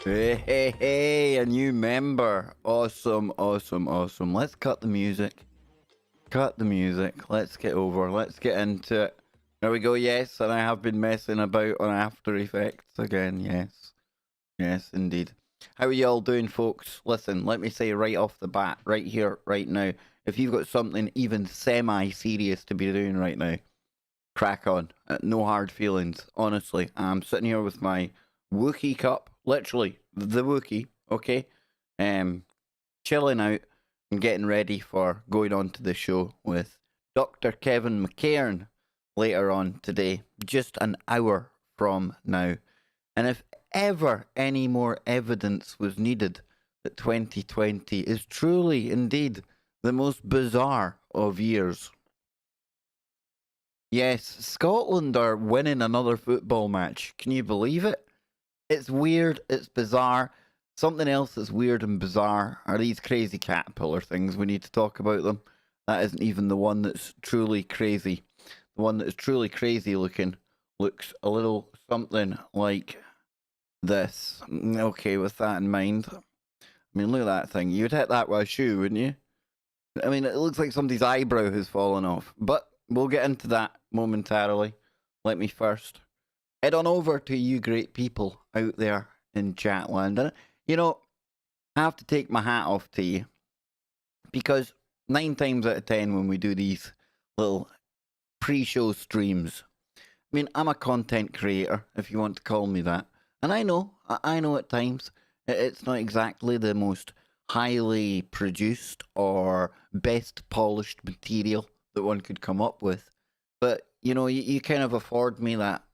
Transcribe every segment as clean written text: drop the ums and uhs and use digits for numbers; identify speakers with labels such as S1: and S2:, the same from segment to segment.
S1: Hey, a new member. Awesome, awesome, awesome. Let's cut the music. Cut the music. Let's get over. Let's get into it. There we go. Yes, and I have been messing about on After Effects again. Yes. Yes, indeed. How are you all doing, folks? Listen, let me say right off the bat, right here, right now, if you've got something even semi-serious to be doing right now, crack on. No hard feelings, honestly. I'm sitting here with my Wookiee cup, literally the Wookiee, okay? Chilling out and getting ready for going on to the show with Dr. Kevin McCairn later on today, just an hour from now. And if ever any more evidence was needed that 2020 is truly, indeed, the most bizarre of years. Yes, Scotland are winning another football match. Can you believe it? It's weird, it's bizarre. Something else that's weird and bizarre are these crazy caterpillar things. We need to talk about them. That isn't even the one that's truly crazy. The one that is truly crazy looking looks a little something like this. Okay, with that in mind. I mean, look at that thing. You'd hit that with a shoe, wouldn't you? I mean, it looks like somebody's eyebrow has fallen off. But we'll get into that momentarily. Let me first head on over to you great people out there in Chatland. And, you know, I have to take my hat off to you because 9 times out of 10 when we do these little pre-show streams, I mean, I'm a content creator, if you want to call me that. And I know at times it's not exactly the most highly produced or best polished material that one could come up with. But, you know, you kind of afford me that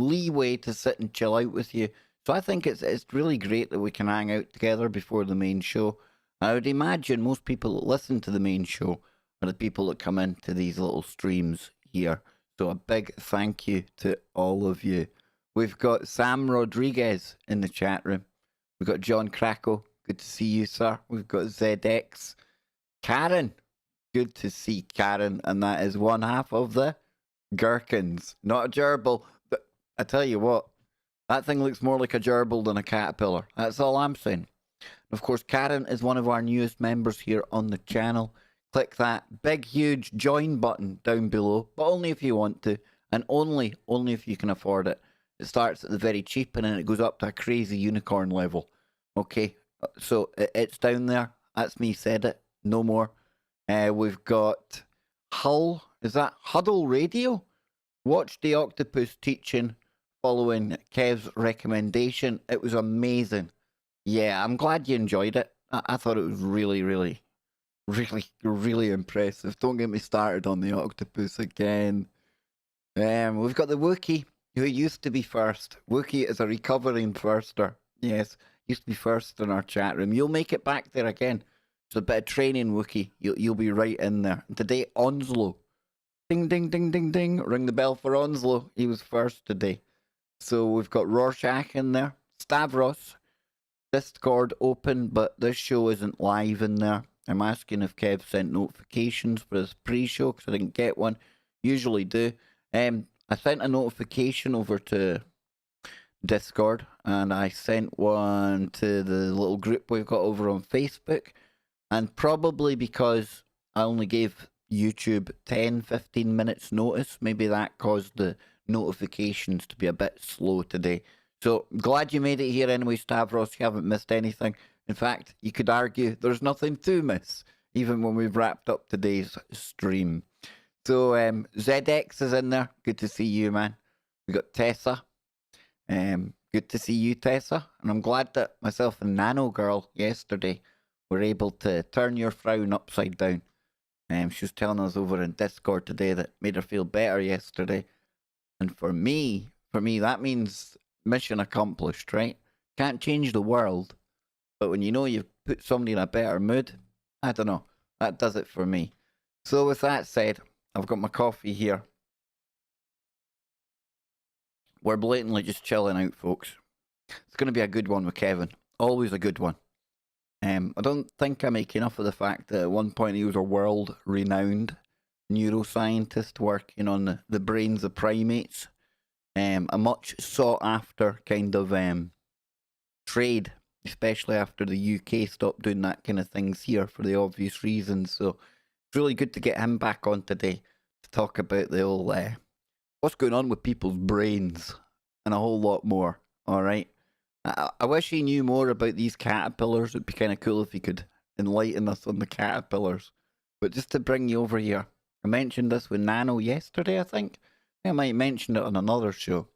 S1: leeway to sit and chill out with you. So I think it's really great that we can hang out together before the main show. I would imagine most people that listen to the main show are the people that come into these little streams here. So a big thank you to all of you. We've got Sam Rodriguez in the chat room. We've got John Krakow. Good to see you, sir. We've got ZX. Karen. Good to see Karen. And that is one half of the Gherkins. Not a gerbil. But I tell you what, that thing looks more like a gerbil than a caterpillar. That's all I'm saying. Of course, Karen is one of our newest members here on the channel. Click that big, huge join button down below, but only if you want to, and only if you can afford it. It starts at the very cheap, and then it goes up to a crazy unicorn level. Okay, so it's down there. That's me said it. No more. We've got Hull. Is that Huddle Radio? Watch the octopus teaching following Kev's recommendation. It was amazing. Yeah, I'm glad you enjoyed it. I thought it was really, really, really, really impressive. Don't get me started on the octopus again. We've got the Wookiee, who used to be first. Wookiee is a recovering firster. Yes, used to be first in our chat room. You'll make it back there again. It's a bit of training, Wookiee. You'll be right in there. And today, Onslow. Ding, ding, ding, ding, ding. Ring the bell for Onslow. He was first today. So we've got Rorschach in there. Stavros. Discord open, but this show isn't live in there. I'm asking if Kev sent notifications for his pre-show because I didn't get one. Usually do. I sent a notification over to Discord and I sent one to the little group we've got over on Facebook. And probably because I only gave YouTube 10-15 minutes notice, maybe that caused the notifications to be a bit slow today. So, glad you made it here anyway, Stavros. You haven't missed anything. In fact, you could argue there's nothing to miss, even when we've wrapped up today's stream. So, ZX is in there. Good to see you, man. We got Tessa. Good to see you, Tessa. And I'm glad that myself and Nano Girl yesterday were able to turn your frown upside down. She was telling us over in Discord today that made her feel better yesterday. And for me, that means mission accomplished, right? Can't change the world, but when you know you've put somebody in a better mood, I don't know, that does it for me. So with that said, I've got my coffee here. We're blatantly just chilling out, folks. It's going to be a good one with Kevin. Always a good one. I don't think I make enough of the fact that at one point he was a world-renowned neuroscientist working on the brains of primates. A much sought after kind of trade, especially after the UK stopped doing that kind of things here for the obvious reasons. So it's really good to get him back on today to talk about the whole what's going on with people's brains and a whole lot more. All right. I wish he knew more about these caterpillars. It'd be kind of cool if he could enlighten us on the caterpillars. But just to bring you over here, I mentioned this with Nano yesterday, I think. I might mention it on another show.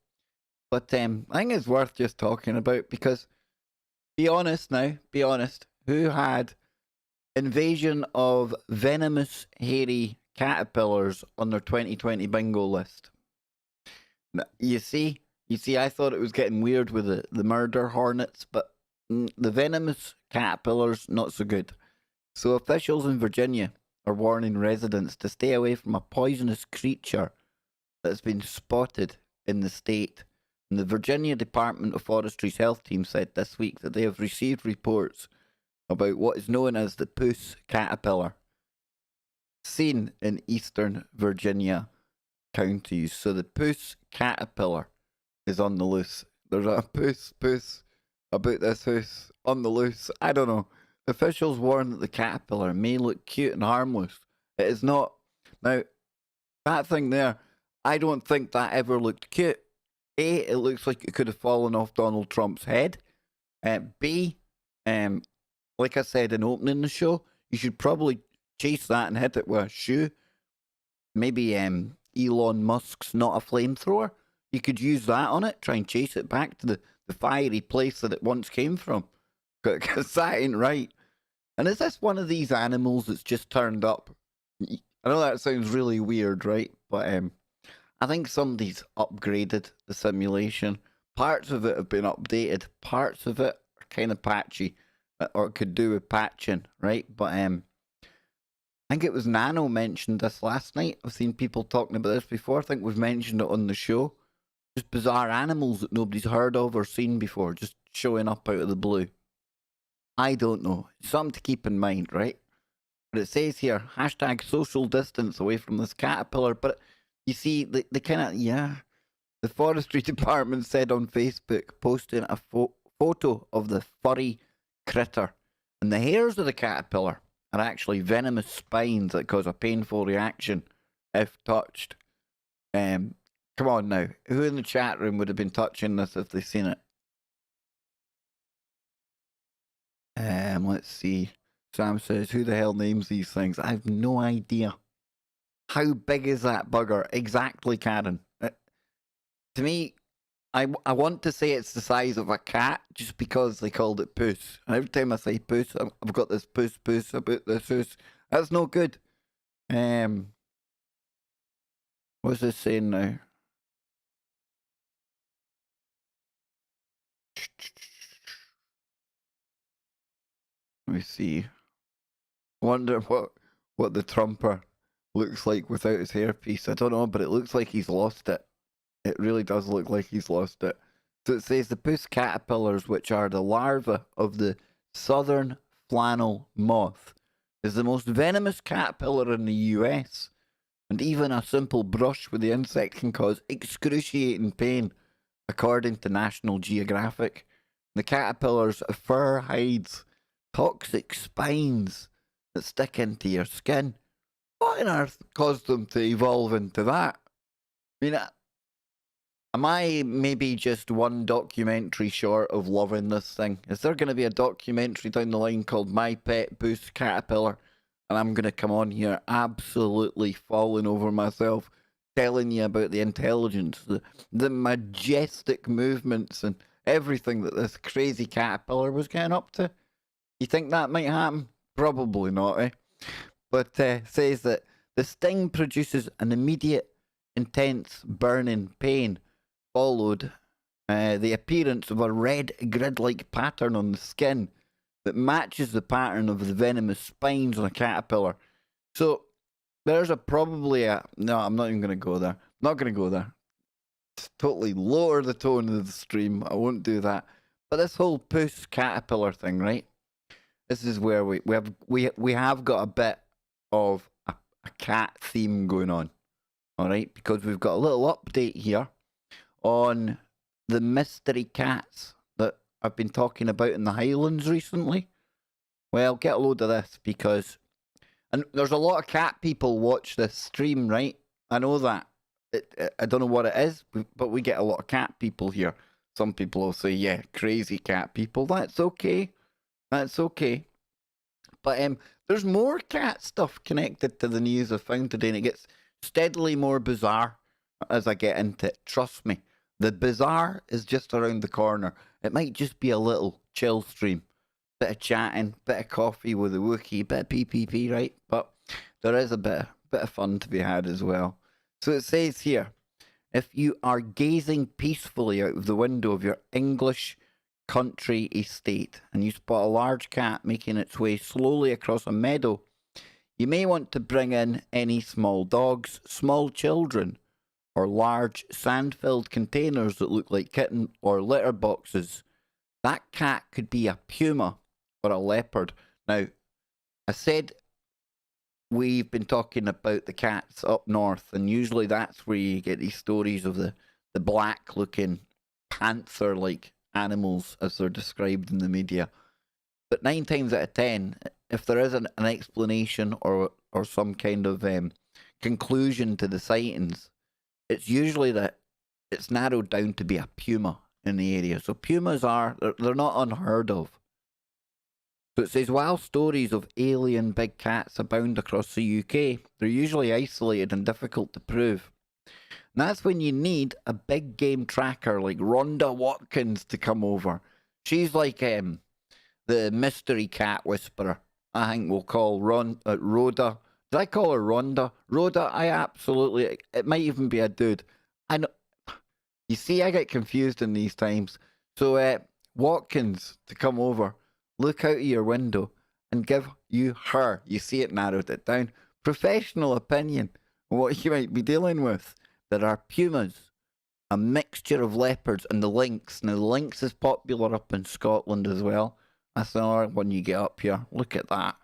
S1: But I think it's worth just talking about because, be honest now, be honest, who had invasion of venomous, hairy caterpillars on their 2020 bingo list? You see, I thought it was getting weird with the murder hornets, but the venomous caterpillars, not so good. So officials in Virginia are warning residents to stay away from a poisonous creature that's been spotted in the state. And the Virginia Department of Forestry's health team said this week that they have received reports about what is known as the puss caterpillar, seen in eastern Virginia counties. So the puss caterpillar is on the loose. There's a puss about this house on the loose. I don't know. Officials warn that the caterpillar may look cute and harmless. It is not. Now, that thing there, I don't think that ever looked cute. A, it looks like it could have fallen off Donald Trump's head. B, like I said in opening the show, you should probably chase that and hit it with a shoe. Maybe Elon Musk's not a flamethrower. You could use that on it, try and chase it back to the fiery place that it once came from. Because that ain't right. And is this one of these animals that's just turned up? I know that sounds really weird, right? But I think somebody's upgraded the simulation. Parts of it have been updated. Parts of it are kind of patchy, or could do with patching, right? But I think it was Nano mentioned this last night. I've seen people talking about this before. I think we've mentioned it on the show. Just bizarre animals that nobody's heard of or seen before, just showing up out of the blue. I don't know. Something to keep in mind, right? But it says here, hashtag social distance away from this caterpillar. But you see, the kind of, the forestry department said on Facebook, posting a photo of the furry critter. And the hairs of the caterpillar are actually venomous spines that cause a painful reaction if touched. Come on now. Who in the chat room would have been touching this if they'd seen it? Let's see. Sam says, who the hell names these things? I have no idea. How big is that bugger? Exactly, Karen. To me, I want to say it's the size of a cat just because they called it puss. And every time I say puss, I've got this puss about this puss. That's no good. What's this saying now? Let me see. Wonder what the Trumper looks like without his hairpiece. I don't know, but it looks like he's lost it. It really does look like he's lost it. So it says the puss caterpillars, which are the larvae of the southern flannel moth, is the most venomous caterpillar in the US. And even a simple brush with the insect can cause excruciating pain, according to National Geographic. The caterpillar's fur hides toxic spines that stick into your skin. What on earth caused them to evolve into that? I mean, am I maybe just one documentary short of loving this thing? Is there going to be a documentary down the line called My Pet Puss Caterpillar? And I'm going to come on here absolutely falling over myself, telling you about the intelligence, the majestic movements and everything that this crazy caterpillar was getting up to. You think that might happen? Probably not, eh? But says that the sting produces an immediate, intense, burning pain, followed the appearance of a red grid-like pattern on the skin that matches the pattern of the venomous spines on a caterpillar. So there's probably a... No, I'm not even going to go there. Not going to go there. Just totally lower the tone of the stream. I won't do that. But this whole puss caterpillar thing, right? This is where we have got a bit of a cat theme going on. All right? Because we've got a little update here on the mystery cats that I've been talking about in the Highlands recently? Well, get a load of this because, and there's a lot of cat people watch this stream, right? I know that. I don't know what it is, but we get a lot of cat people here. Some people will say, yeah, crazy cat people. That's okay. That's okay. But there's more cat stuff connected to the news I've found today, and it gets steadily more bizarre as I get into it. Trust me. The bizarre is just around the corner. It might just be a little chill stream. Bit of chatting, bit of coffee with a Wookiee, bit of PPP, right? But there is a bit of fun to be had as well. So it says here, if you are gazing peacefully out of the window of your English country estate and you spot a large cat making its way slowly across a meadow, you may want to bring in any small dogs, small children, or large sand-filled containers that look like kitten or litter boxes. That cat could be a puma or a leopard. Now, I said we've been talking about the cats up north, and usually that's where you get these stories of the black-looking panther-like animals as they're described in the media. But 9 times out of 10, if there is an explanation or some kind of conclusion to the sightings, it's usually that it's narrowed down to be a puma in the area. So pumas they're not unheard of. So it says, while stories of alien big cats abound across the UK, they're usually isolated and difficult to prove. And that's when you need a big game tracker like Rhonda Watkins to come over. She's like the mystery cat whisperer. I think we'll call Rhoda. Did I call her Rhonda? Rhoda, I absolutely... It might even be a dude. I know... You see, I get confused in these times. So, Watkins to come over, look out of your window and give you her, you see it narrowed it down, professional opinion on what you might be dealing with. There are pumas, a mixture of leopards, and the lynx. Now, the lynx is popular up in Scotland as well. That's another one you get up here. Look at that.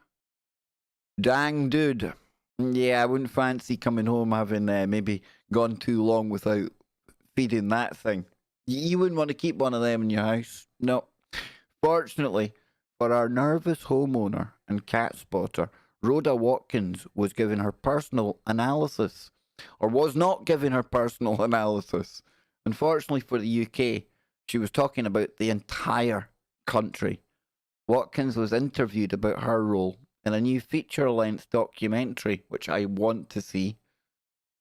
S1: Dang, dude. Yeah, I wouldn't fancy coming home having maybe gone too long without feeding that thing. You wouldn't want to keep one of them in your house. No. Fortunately, for our nervous homeowner and cat spotter, Rhoda Watkins was giving her personal analysis, or was not giving her personal analysis. Unfortunately for the UK, she was talking about the entire country. Watkins was interviewed about her role in a new feature-length documentary, which I want to see.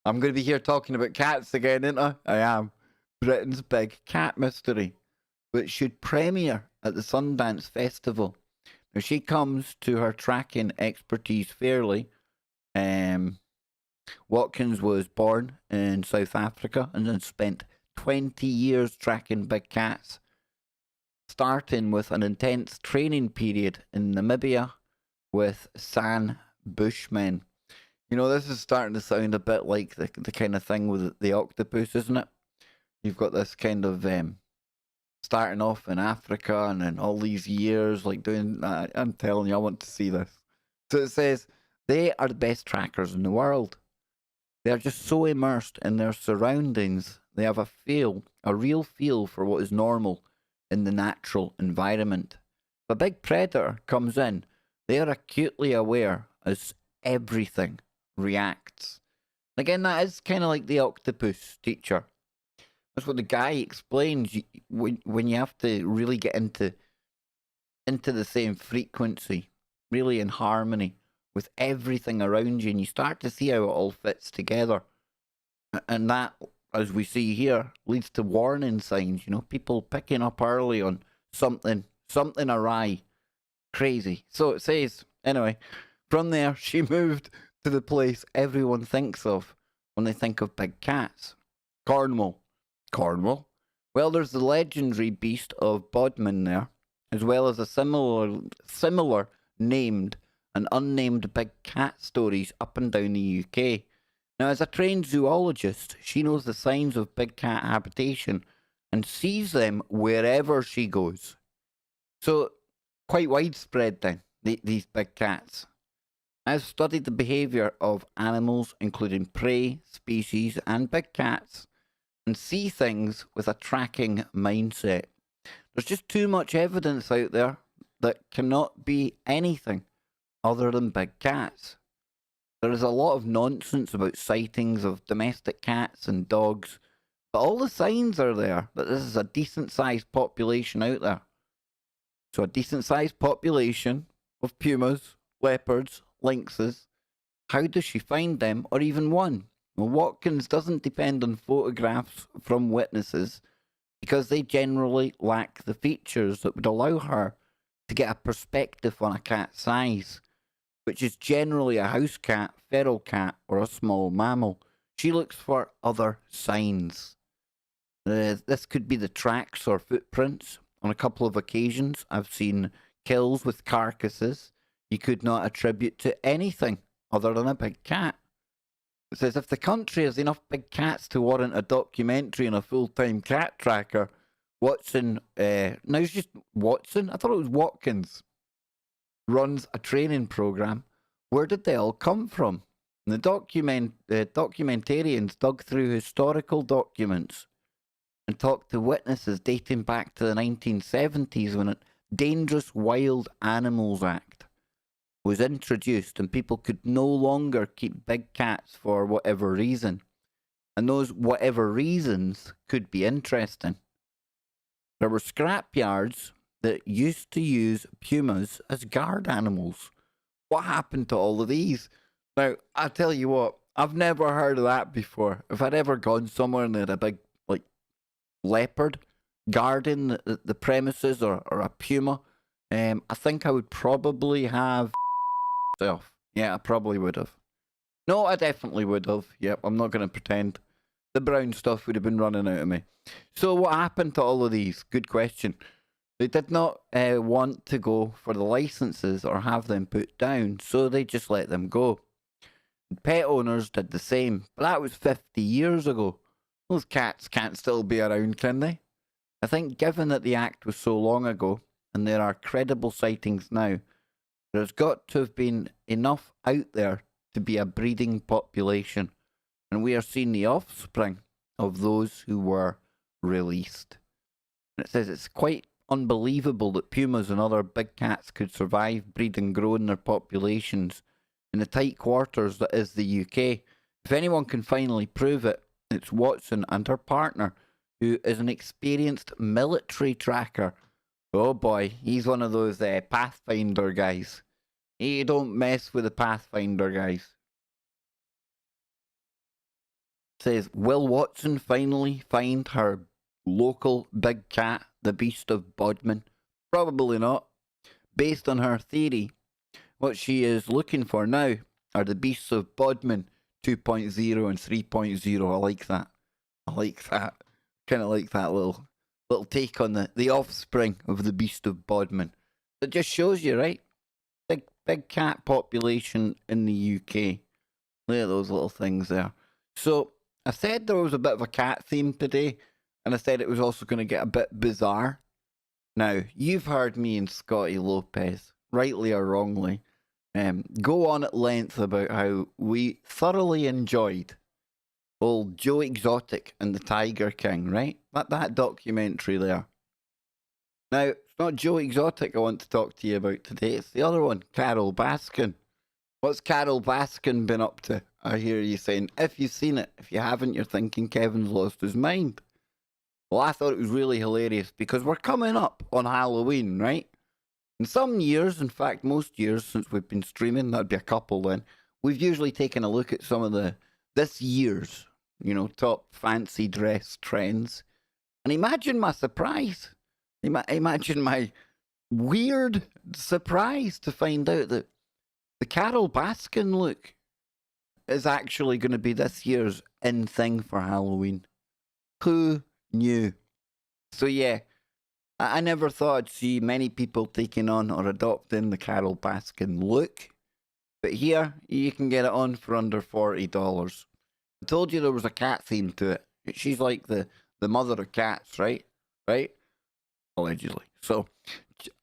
S1: I'm going to be here talking about cats again, ain't I? I am. Britain's Big Cat Mystery, which should premiere at the Sundance Festival. Now, she comes to her tracking expertise fairly. Watkins was born in South Africa and then spent 20 years tracking big cats, starting with an intense training period in Namibia with San Bushmen. You know, this is starting to sound a bit like the kind of thing with the octopus, isn't it? You've got this kind of starting off in Africa and then all these years like doing... I'm telling you, I want to see this. So it says, they are the best trackers in the world. They are just so immersed in their surroundings, they have a real feel for what is normal in the natural environment. If a big predator comes in, they are acutely aware as everything reacts. Again, that is kind of like the octopus teacher. That's what the guy explains. When you have to really get into the same frequency, really in harmony with everything around you, and you start to see how it all fits together. And that, as we see here, leads to warning signs. You know, people picking up early on something awry. Crazy. So it says, anyway, from there, she moved to the place everyone thinks of when they think of big cats. Cornwall. Cornwall? Well, there's the legendary beast of Bodmin there, as well as a similar named and unnamed big cat stories up and down the UK. Now, as a trained zoologist, she knows the signs of big cat habitation and sees them wherever she goes. So, quite widespread then, these big cats. I've studied the behaviour of animals, including prey, species, and big cats, and see things with a tracking mindset. There's just too much evidence out there that cannot be anything other than big cats. There is a lot of nonsense about sightings of domestic cats and dogs, but all the signs are there that this is a decent sized population out there. So, a decent sized population of pumas, leopards, lynxes. How does she find them, or even one? Well, Watkins doesn't depend on photographs from witnesses because they generally lack the features that would allow her to get a perspective on a cat's size, which is generally a house cat, feral cat, or a small mammal. She looks for other signs. This could be the tracks or footprints. On a couple of occasions, I've seen kills with carcasses you could not attribute to anything other than a big cat. It says if the country has enough big cats to warrant a documentary and a full-time cat tracker, Watson, now it's just Watson? I thought it was Watkins, runs a training program. Where did they all come from? And the documentarians dug through historical documents and talked to witnesses dating back to the 1970s when a Dangerous Wild Animals Act was introduced and people could no longer keep big cats for whatever reason. And those whatever reasons could be interesting. There were scrapyards that used to use pumas as guard animals. What happened to all of these? Now, I tell you what, I've never heard of that before. If I'd ever gone somewhere and they had a big, leopard guarding the premises or a puma, I think I would probably have self. Yeah, I probably would have. No, I definitely would have. Yep, I'm not going to pretend. The brown stuff would have been running out of me. So what happened to all of these? Good question. They did not want to go for the licenses or have them put down, so they just let them go. Pet owners did the same, but that was 50 years ago. Those cats can't still be around, can they? I think given that the act was so long ago, and there are credible sightings now, there's got to have been enough out there to be a breeding population, and we are seeing the offspring of those who were released. And it says it's quite unbelievable that pumas and other big cats could survive, breed and grow in their populations in the tight quarters that is the UK. If anyone can finally prove it, it's Watson and her partner, who is an experienced military tracker. Oh boy, he's one of those Pathfinder guys. You don't mess with the Pathfinder guys. It says, will Watson finally find her local big cat, the Beast of Bodmin? Probably not. Based on her theory, what she is looking for now are the Beasts of Bodmin 2.0 and 3.0. I like that. I like that. Kind of like that little take on the offspring of the Beast of Bodmin. It just shows you, right? Big cat population in the UK. Look at those little things there. So I said there was a bit of a cat theme today, and I said it was also going to get a bit bizarre. Now, you've heard me and Scotty Lopez, rightly or wrongly, go on at length about how we thoroughly enjoyed old Joe Exotic and the Tiger King, right? That documentary there. Now, it's not Joe Exotic I want to talk to you about today. It's the other one, Carol Baskin. What's Carol Baskin been up to? I hear you saying, if you've seen it. If you haven't, you're thinking Kevin's lost his mind. Well, I thought it was really hilarious because we're coming up on Halloween, right? In some years, in fact, most years since we've been streaming, that'd be a couple then, we've usually taken a look at some of this year's, top fancy dress trends. And imagine my surprise. Imagine my weird surprise to find out that the Carol Baskin look is actually going to be this year's in thing for Halloween. Who knew? So yeah, I never thought I'd see many people taking on or adopting the Carol Baskin look. But here, you can get it on for under $40. I told you there was a cat theme to it. She's like the mother of cats, right? Right? Allegedly. So,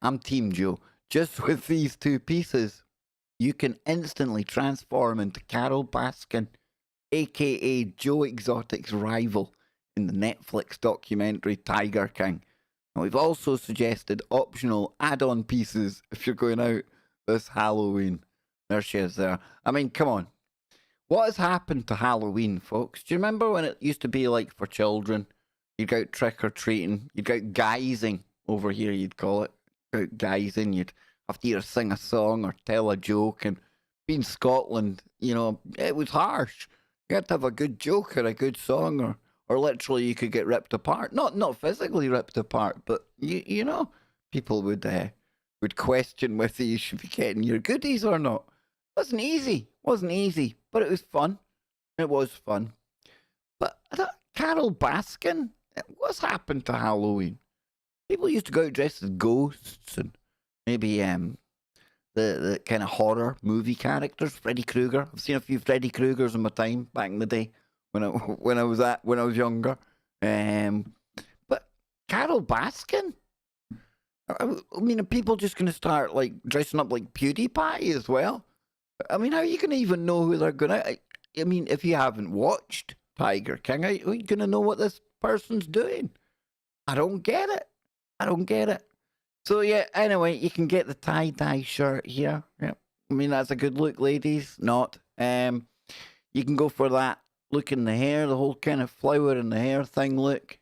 S1: I'm Team Joe. Just with these two pieces, you can instantly transform into Carol Baskin, aka Joe Exotic's rival in the Netflix documentary Tiger King. And we've also suggested optional add-on pieces if you're going out this Halloween. There she is there. I mean, come on. What has happened to Halloween, folks? Do you remember when it used to be like for children? You'd go out trick-or-treating. You'd go out guising. Over here, you'd call it. Go out guising. You'd have to either sing a song or tell a joke. And being Scotland, you know, it was harsh. You had to have a good joke or a good song, or literally you could get ripped apart. Not physically ripped apart, but you know, people would question whether you should be getting your goodies or not. Wasn't easy, but it was fun. It was fun. But Carol Baskin, what's happened to Halloween? People used to go out dressed as ghosts and maybe the kind of horror movie characters. Freddy Krueger. I've seen a few Freddy Kruegers in my time back in the day when I was younger. But Carol Baskin. I mean, are people just going to start like dressing up like PewDiePie as well? I mean, how are you going to even know who they're going to? I mean, if you haven't watched Tiger King, how are you going to know what this person's doing? I don't get it. So yeah, anyway, you can get the tie-dye shirt here. Yep. I mean, that's a good look, ladies. Not. You can go for that look in the hair, the whole kind of flower in the hair thing look.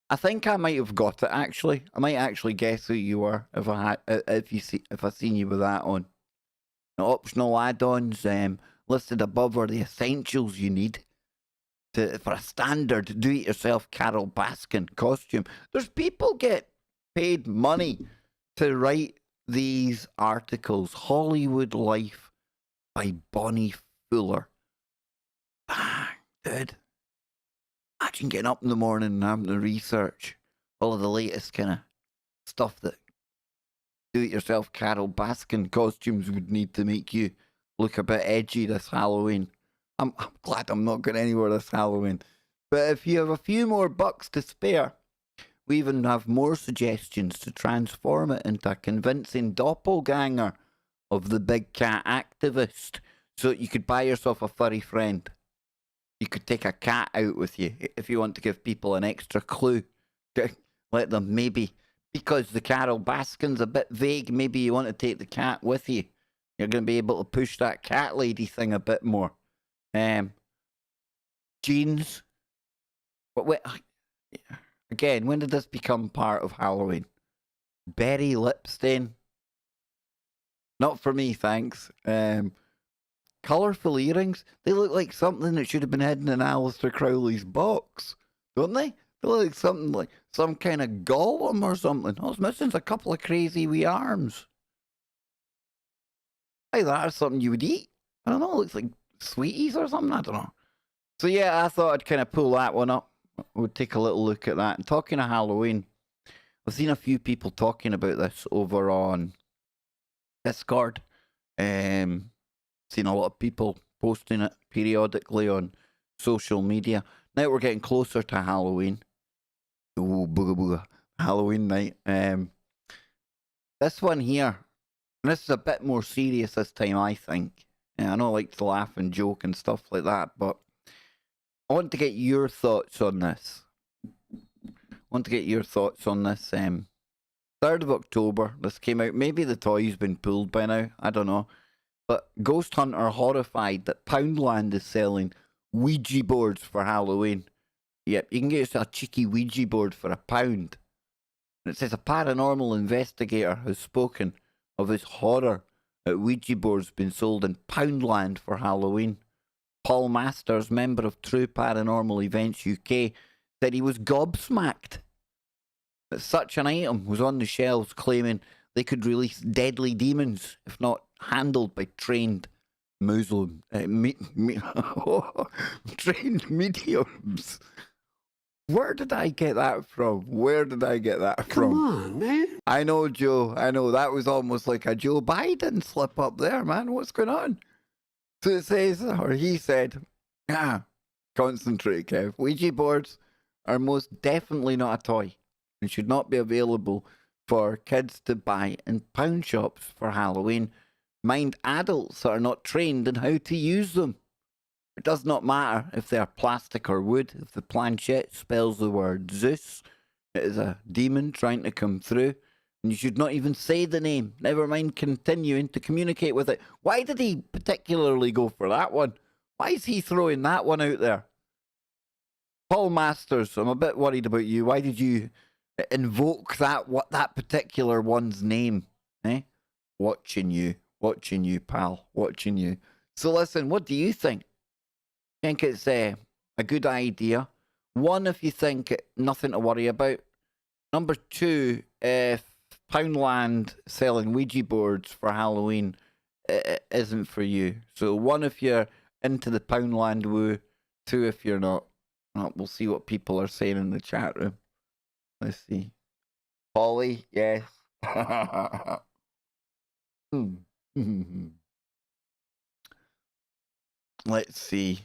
S1: I think I might have got it actually. I might actually guess who you were if I seen you with that on. The optional add-ons listed above are the essentials you need for a standard do-it-yourself Carol Baskin costume. There's people get paid money to write these articles. Hollywood Life by Bonnie Fuller. Dude. Imagine getting up in the morning and having to research all of the latest kind of stuff that do-it-yourself Carol Baskin costumes would need to make you look a bit edgy this Halloween. I'm glad I'm not going anywhere this Halloween. But if you have a few more bucks to spare, we even have more suggestions to transform it into a convincing doppelganger of the big cat activist. So you could buy yourself a furry friend. You could take a cat out with you if you want to give people an extra clue. Let them maybe, because the Carol Baskin's a bit vague, maybe you want to take the cat with you. You're going to be able to push that cat lady thing a bit more. Jeans. But wait, again, when did this become part of Halloween? Berry lip stain. Not for me, thanks. Colourful earrings. They look like something that should have been hidden in Aleister Crowley's box, don't they? They look like something like some kind of golem or something. I was missing a couple of crazy wee arms. Like that's something you would eat. I don't know. It looks like sweeties or something. I don't know. So yeah, I thought I'd kind of pull that one up. We'll take a little look at that. And talking of Halloween, I've seen a few people talking about this over on Discord. Seen a lot of people posting it periodically on social media. Now we're getting closer to Halloween. Ooh, booga booga. Halloween night. This one here, and this is a bit more serious this time, I think. I know I like to laugh and joke and stuff like that, but I want to get your thoughts on this. 3rd of October, this came out. Maybe the toy's been pulled by now. I don't know. But Ghost Hunter horrified that Poundland is selling Ouija boards for Halloween. Yep, you can get yourself a cheeky Ouija board for £1. And it says a paranormal investigator has spoken of his horror at Ouija boards being sold in Poundland for Halloween. Paul Masters, member of True Paranormal Events UK, said he was gobsmacked that such an item was on the shelves, claiming they could release deadly demons if not handled by trained trained mediums. Where did I get that from? Come on, man. I know, Joe. I know. That was almost like a Joe Biden slip up there, man. What's going on? So it says, or he said, concentrate, Kev. Ouija boards are most definitely not a toy and should not be available for kids to buy in pound shops for Halloween. Mind adults that are not trained in how to use them. It does not matter if they are plastic or wood. If the planchette spells the word Zeus, It is a demon trying to come through, and you should not even say the name. Never mind continuing to communicate with it. Why did he particularly go for that one? Why is he throwing that one out there? Paul Masters, I'm a bit worried about you. Why did you invoke that particular one's name? Eh? Watching you, pal, watching you. So listen, what do you think? Think it's a good idea? One, if you think nothing to worry about. Number two, if Poundland selling Ouija boards for Halloween isn't for you. So one, if you're into the Poundland woo. Two, if you're not. We'll see what people are saying in the chat room. Let's see. Polly, yes. Let's see.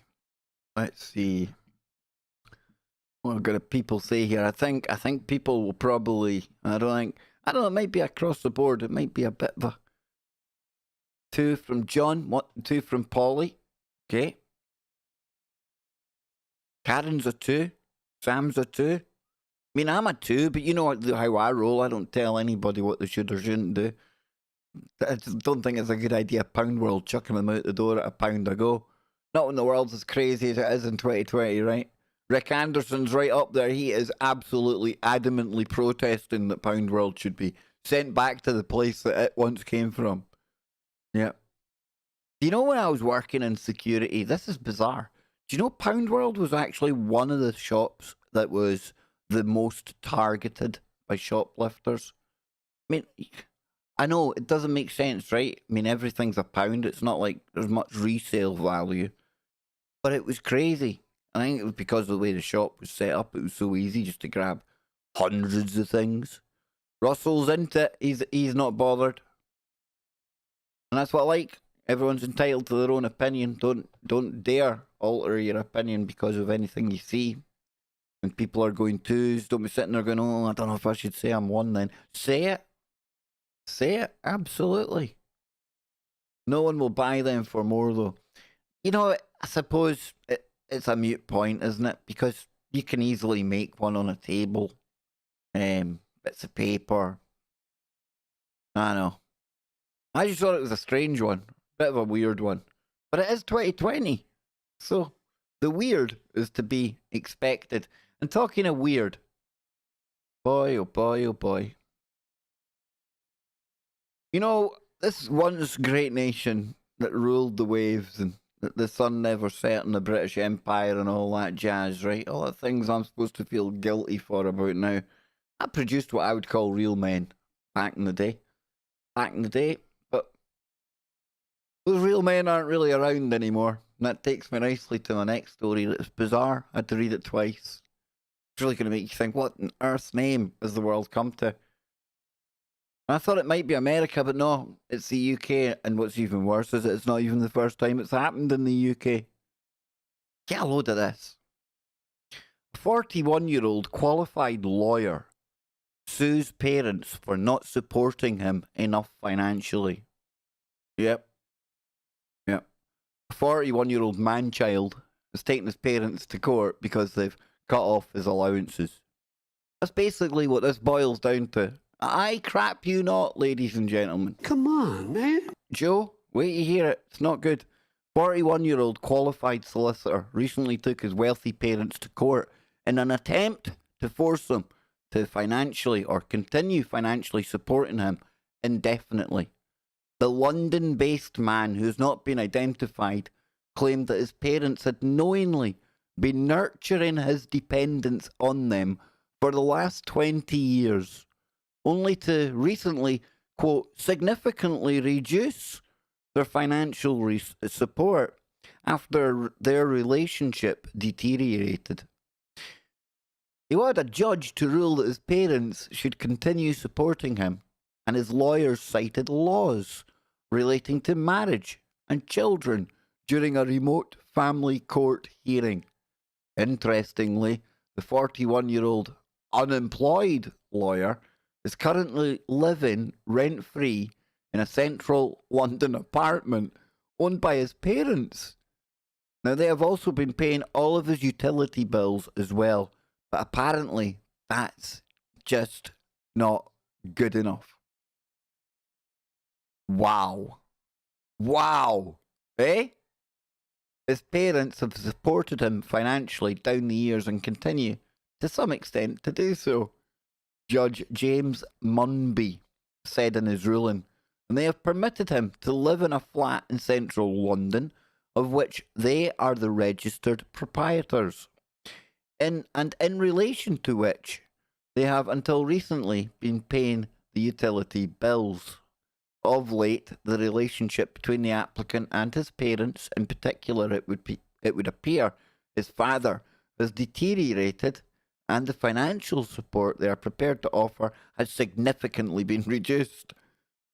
S1: What I've got people say here. I think people will probably. I don't know. It might be across the board. It might be a bit of a 2 from John. 2 from Polly. Okay. Karen's a 2. Sam's a 2. I mean, I'm a 2, but you know how I roll. I don't tell anybody what they should or shouldn't do. I just don't think it's a good idea. Pound World chucking them out the door at £1 a go. Not when the world's as crazy as it is in 2020, right? Rick Anderson's right up there. He is absolutely adamantly protesting that Pound World should be sent back to the place that it once came from. Yeah. Do you know when I was working in security? This is bizarre. Do you know Pound World was actually one of the shops that was the most targeted by shoplifters? I mean, I know it doesn't make sense, right? I mean, everything's a pound. It's not like there's much resale value. But it was crazy. I think it was because of the way the shop was set up. It was so easy just to grab hundreds of things. Russell's into it. He's not bothered. And that's what I like. Everyone's entitled to their own opinion. Don't dare alter your opinion because of anything you see. When people are going 2s, don't be sitting there going, oh, I don't know if I should say I'm 1 then. Say it. Say it. Absolutely. No one will buy them for more though. You know, I suppose it's a mute point, isn't it? Because you can easily make one on a table. Bits of paper. I know. I just thought it was a strange one. Bit of a weird one. But it is 2020. So the weird is to be expected. And talking of weird. Boy, oh boy, oh boy. You know, this once great nation that ruled the waves and that the sun never set in the British Empire and all that jazz, right? All the things I'm supposed to feel guilty for about now. I produced what I would call real men back in the day. But those real men aren't really around anymore. And that takes me nicely to my next story that's bizarre. I had to read it twice. It's really going to make you think, what on earth's name has the world come to? I thought it might be America, but no, it's the UK. And what's even worse is it's not even the first time it's happened in the UK. Get a load of this. A 41-year-old qualified lawyer sues parents for not supporting him enough financially. Yep. A 41-year-old man-child has taken his parents to court because they've cut off his allowances. That's basically what this boils down to. I crap you not, ladies and gentlemen.
S2: Come on, man.
S1: Joe, wait to hear it. It's not good. 41-year-old qualified solicitor recently took his wealthy parents to court in an attempt to force them to financially or continue financially supporting him indefinitely. The London-based man, who's not been identified, claimed that his parents had knowingly been nurturing his dependence on them for the last 20 years, only to recently, quote, significantly reduce their financial support after their relationship deteriorated. He wanted a judge to rule that his parents should continue supporting him, and his lawyers cited laws relating to marriage and children during a remote family court hearing. Interestingly, the 41-year-old unemployed lawyer is currently living rent-free in a central London apartment owned by his parents. Now, they have also been paying all of his utility bills as well, but apparently that's just not good enough. Wow. Wow. Eh? His parents have supported him financially down the years and continue, to some extent, to do so. Judge James Munby said in his ruling, and they have permitted him to live in a flat in central London, of which they are the registered proprietors, in relation to which they have until recently been paying the utility bills. Of late, the relationship between the applicant and his parents, in particular, it would appear his father, has deteriorated, and the financial support they are prepared to offer has significantly been reduced.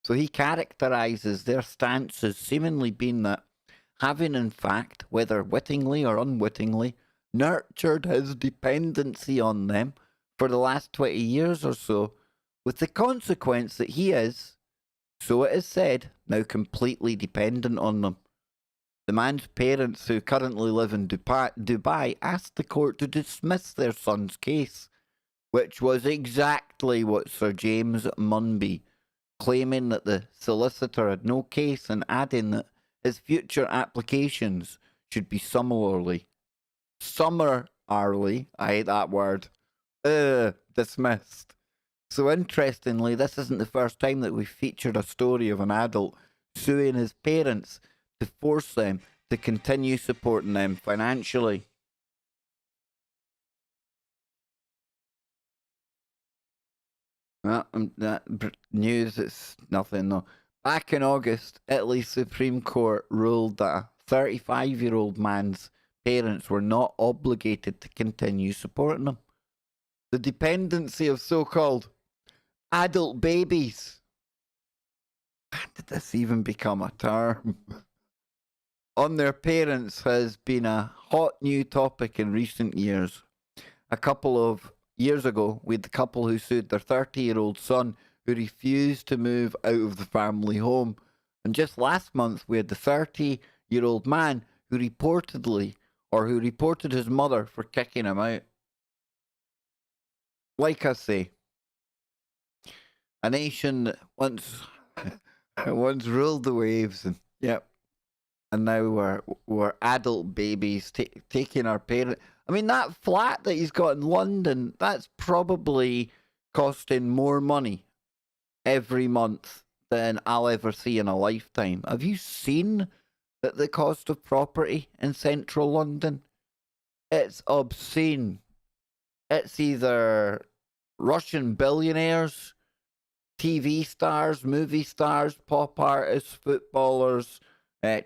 S1: So he characterises their stance as seemingly being that, having in fact, whether wittingly or unwittingly, nurtured his dependency on them for the last 20 years or so, with the consequence that he is, so it is said, now completely dependent on them. The man's parents, who currently live in Dubai, asked the court to dismiss their son's case, which was exactly what Sir James Munby, claiming that the solicitor had no case and adding that his future applications should be summarily, I hate that word, dismissed. So interestingly, this isn't the first time that we've featured a story of an adult suing his parents to force them to continue supporting them financially. That news, it's nothing though. Back in August, Italy's Supreme Court ruled that a 35-year-old man's parents were not obligated to continue supporting him. The dependency of so-called adult babies. When did this even become a term? On their parents has been a hot new topic in recent years. A couple of years ago, we had the couple who sued their 30-year-old son who refused to move out of the family home. And just last month, we had the 30-year-old man who reported his mother for kicking him out. Like I say, a nation that once ruled the waves, and yep, and now we're adult babies taking our parents. I mean, that flat that he's got in London, that's probably costing more money every month than I'll ever see in a lifetime. Have you seen that the cost of property in central London? It's obscene. It's either Russian billionaires, TV stars, movie stars, pop artists, footballers,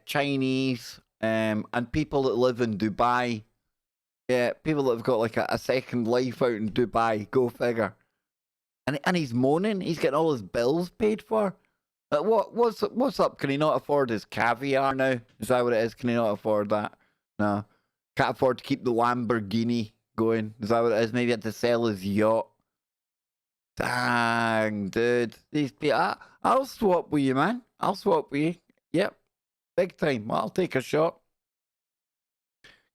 S1: Chinese, and people that live in Dubai. Yeah, people that have got like a second life out in Dubai. Go figure. And he's moaning. He's getting all his bills paid for. What's up? Can he not afford his caviar now? Is that what it is? Can he not afford that? No. Can't afford to keep the Lamborghini going. Is that what it is? Maybe he had to sell his yacht. Dang, dude. These people, I'll swap with you, man. I'll swap with you. Yep. Big time. I'll take a shot.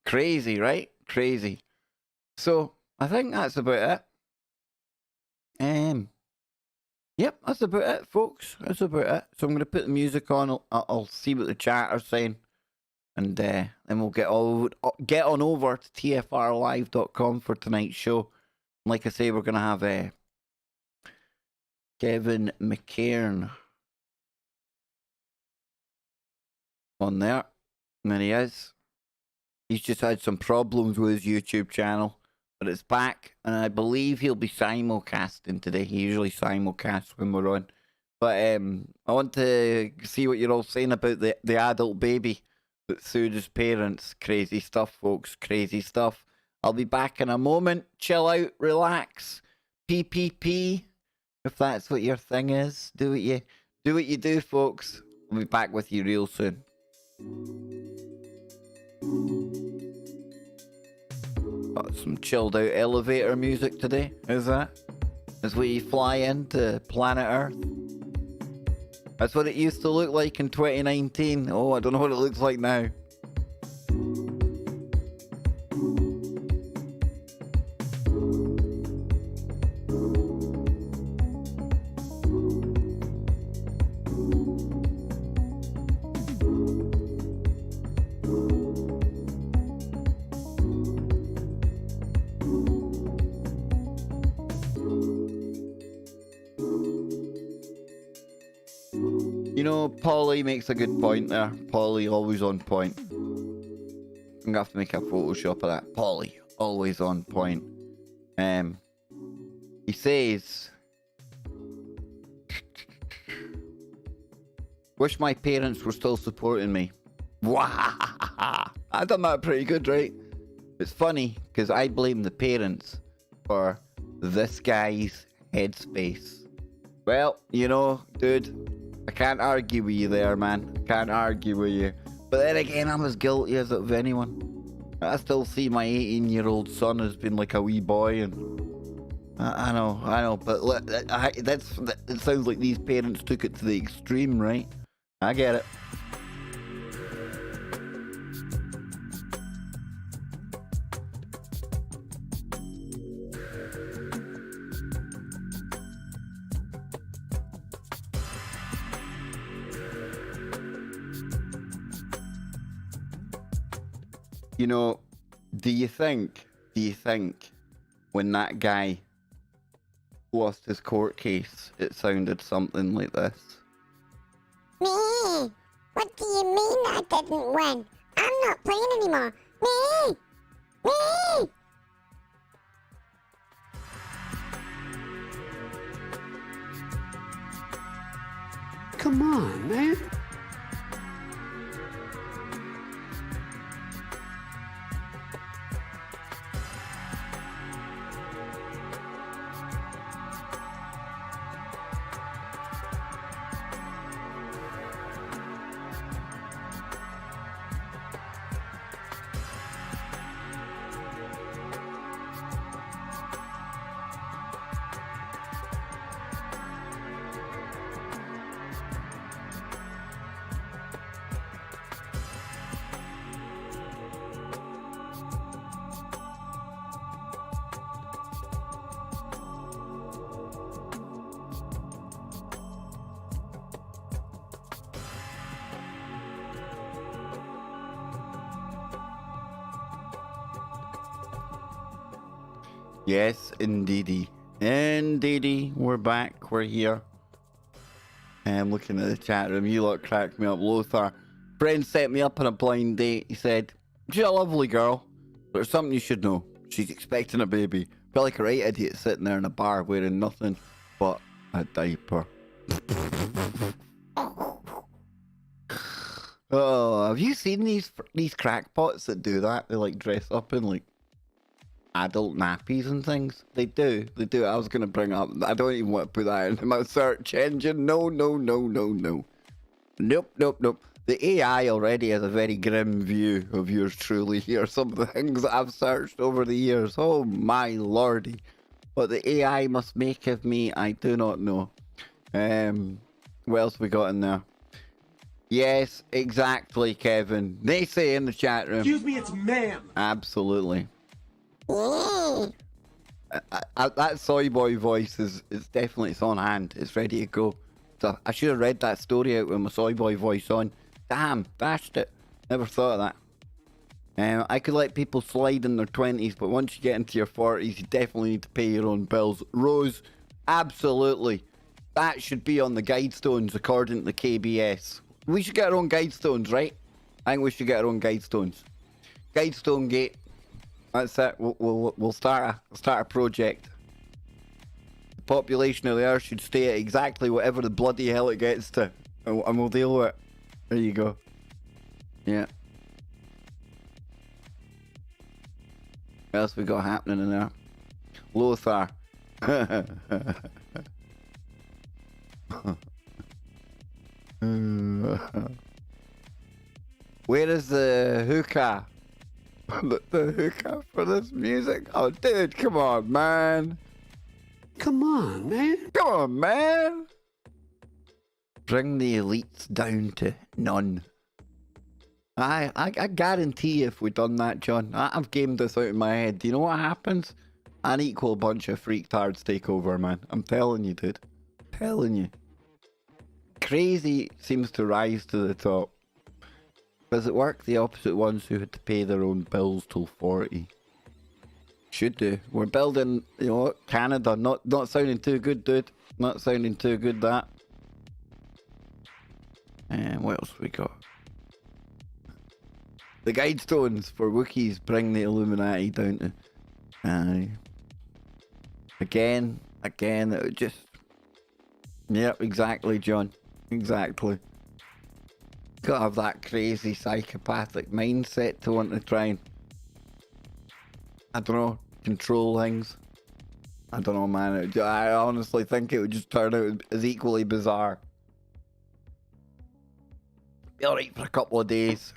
S1: Crazy, right? Crazy. So, I think that's about it. Yep, that's about it, folks. That's about it. So I'm going to put the music on. I'll see what the chat are saying. And then we'll get on over to tfrlive.com for tonight's show. Like I say, we're going to have Kevin McCairn on there. And there he is. He's just had some problems with his YouTube channel, but it's back, and I believe he'll be simulcasting today. He usually simulcasts when we're on. But I want to see what you're all saying about the adult baby that sued his parents. Crazy stuff, folks. Crazy stuff. I'll be back in a moment. Chill out, relax. PPP. If that's what your thing is, do what you do, folks. I'll be back with you real soon. Got some chilled out elevator music today, is that? As we fly into planet Earth. That's what it used to look like in 2019. Oh, I don't know what it looks like now. You know, Polly makes a good point there. Polly, always on point. I'm gonna have to make a Photoshop of that. Polly, always on point. He says, wish my parents were still supporting me. Wow, I done that pretty good, right? It's funny because I blame the parents for this guy's headspace. Well, you know, dude, I can't argue with you there, man. I can't argue with you. But then again, I'm as guilty as of anyone. I still see my 18-year-old son as being like a wee boy, and I know, but it sounds like these parents took it to the extreme, right? I get it. You know, do you think when that guy lost his court case, it sounded something like this?
S2: Me? What do you mean I didn't win? I'm not playing anymore. Me? Me?
S3: Come on, man.
S1: Yes, indeedy. Indeedy. We're back. We're here. I'm looking at the chat room. You lot cracked me up. Lothar. Friend set me up on a blind date. He said, she's a lovely girl, but there's something you should know. She's expecting a baby. Felt like a right idiot sitting there in a bar wearing nothing but a diaper. Oh, have you seen these crackpots that do that? They like dress up in like adult nappies and things. They do. I was gonna bring up. I don't even want to put that in my search engine. No. Nope. The AI already has a very grim view of yours truly here. Some of the things that I've searched over the years. Oh my lordy. What the AI must make of me, I do not know. What else we got in there? Yes, exactly, Kevin. They say in the chat room.
S3: Excuse me, it's ma'am.
S1: Absolutely. That soy boy voice is definitely, it's on hand. It's ready to go. So I should have read that story out with my soy boy voice on. Damn, dashed it. Never thought of that. I could let people slide in their 20s, but once you get into your 40s, you definitely need to pay your own bills. Rose, absolutely. That should be on the guidestones according to the KBS. We should get our own guidestones, right? I think we should get our own guidestones. Guidestone gate. That's it. We'll start a project. The population of the Earth should stay at exactly whatever the bloody hell it gets to, and we'll deal with it. There you go. Yeah. What else we got happening in there? Lothar. Where is the hookah? the hookah for this music? Oh, dude, come on, man.
S3: Come on, man.
S1: Come on, man. Bring the elites down to none. I guarantee if we'd done that, John, I've gamed this out in my head. Do you know what happens? An equal bunch of freaktards take over, man. I'm telling you, dude. Telling you. Crazy seems to rise to the top. Does it work? The opposite ones who had to pay their own bills till 40. Should do. We're building, you know, Canada. Not sounding too good, dude. Not sounding too good, that. And what else we got? The guide stones for Wookiees bring the Illuminati down to... Again, it would just... Yep, exactly, John. Exactly. Gotta have that crazy psychopathic mindset to want to try and... I don't know, control things. I don't know, man. I honestly think it would just turn out as equally bizarre. Be alright for a couple of days.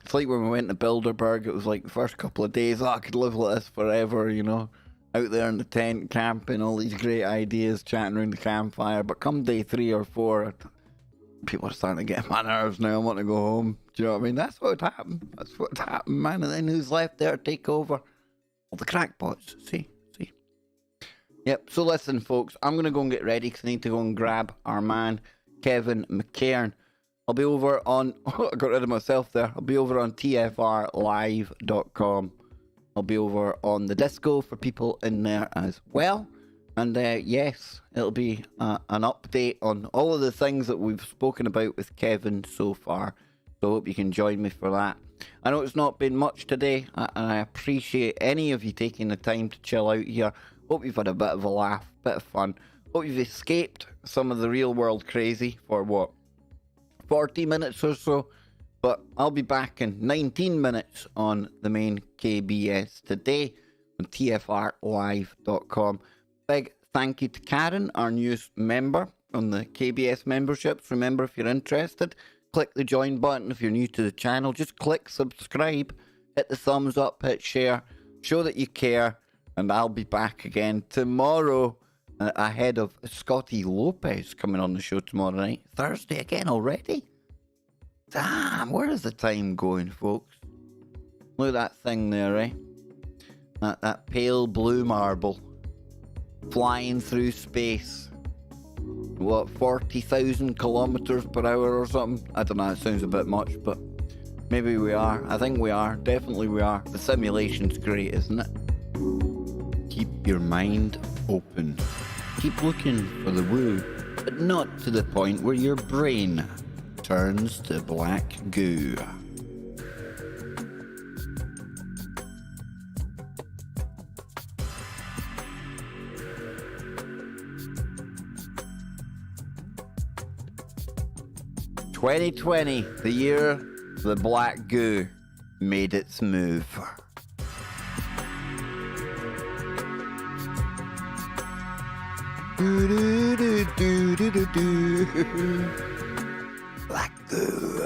S1: It's like when we went to Bilderberg, it was like the first couple of days, I could live like this forever, you know. Out there in the tent, camping, all these great ideas, chatting around the campfire. But come day 3 or 4, people are starting to get on my nerves now. I want to go home. Do you know what I mean? That's what would happen. That's what would happen, man. And then who's left there to take over? All the crackpots. See? Yep, so listen, folks. I'm going to go and get ready because I need to go and grab our man, Kevin McCairn. I'll be over on... I got rid of myself there. I'll be over on tfrlive.com. I'll be over on the Disco for people in there as well. And yes, it'll be an update on all of the things that we've spoken about with Kevin so far. So I hope you can join me for that. I know it's not been much today, and I appreciate any of you taking the time to chill out here. Hope you've had a bit of a laugh, bit of fun. Hope you've escaped some of the real world crazy for what, 40 minutes or so. But I'll be back in 19 minutes on the main KBS today on tfrlive.com. Big thank you to Karen, our newest member on the KBS memberships. Remember, if you're interested, click the join button. If you're new to the channel, just click subscribe, hit the thumbs up, hit share, show that you care. And I'll be back again tomorrow ahead of Scotty Lopez coming on the show tomorrow night. Thursday again already? Damn, where is the time going, folks? Look at that thing there, eh? That pale blue marble. Flying through space. What, 40,000 kilometers per hour or something? I don't know, it sounds a bit much, but maybe we are. I think we are. Definitely we are. The simulation's great, isn't it? Keep your mind open. Keep looking for the woo, but not to the point where your brain turns to black goo. "2020, the year the black goo made its move." Do do do do do do do. Black goo.